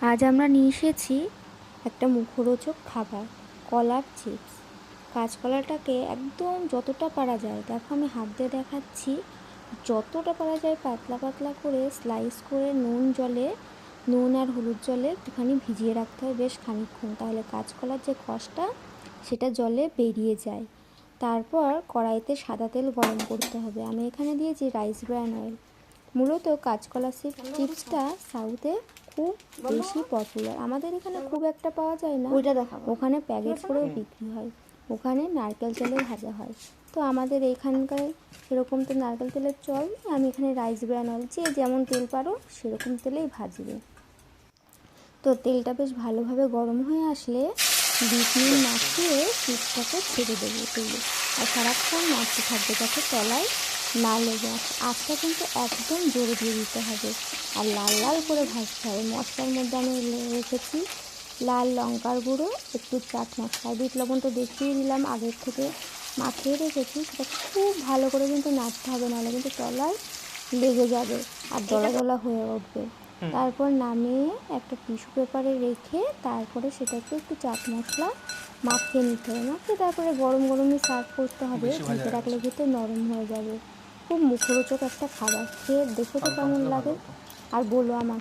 আজ আমরা নিয়ে এসেছি একটা মুখরোচক খাবার, কলার চিপস। কাঁচকলাটাকে একদম যতটা পারা যায়, দেখো আমি হাত দিয়ে দেখাচ্ছি, যতটা পারা যায় পাতলা পাতলা করে স্লাইস করে নুন আর হলুদ জলে একটুখানি ভিজিয়ে রাখতে হয় বেশ খানিকক্ষণ, তাহলে কাঁচকলার যে কষটা সেটা জলে বেরিয়ে যায়। তারপর কড়াইতে সাদা তেল গরম করতে হবে। আমি এখানে দিয়েছি রাইস ব্র্যান অয়েল। মূলত কাঁচকলা চিপসটা সাউথে খুব বেশি পপুলার, আমাদের এখানে খুব একটা পাওয়া যায় না, ওখানে প্যাকেট করেও বিক্রি হয়, ওখানে নারকেল তেলে ভাজা হয়। তো আমাদের এইখানকার সেরকম তো নারকেল তেলের চল নেই, আমি এখানে রাইস ব্র্যান অয়েল, যে যেমন তেল পারো সেরকম তেলেই ভাজবে। তো তেলটা বেশ ভালোভাবে গরম হয়ে আসলে 20 মিনিট মাখিয়ে চিপসটাকে ছেড়ে দেবো তেলে, আর সারাক্ষণ নাড়তে থাকবে যাতে তলায় না লেগে আসে। আঁচটা কিন্তু একদম জোরে দিয়ে দিতে হবে আর লাল লাল করে ভাজতে হবে। মশলার মধ্যে আমি রেখেছি লাল লঙ্কার গুঁড়ো, একটু চাট মশলা, বিট লবণ তো দেখিয়ে দিলাম, আগের থেকে মাখিয়ে রেখেছি। সেটা খুব ভালো করে কিন্তু নাড়তে হবে, নাহলে কিন্তু তলায় লেগে যাবে আর দলা দলা হয়ে উঠবে। তারপর নামিয়ে একটা টিস্যু পেপারে রেখে তারপরে সেটাকে একটু চাট মশলা মাখিয়ে নিতে হবে, মাখিয়ে তারপরে গরম গরমই সার্ভ করতে হবে, ঢেকে রাখলে কিন্তু নরম হয়ে যাবে। খুব মুখরোচক একটা খাবার, খেয়ে দেখো তো কেমন লাগে আর বলো আমাকে।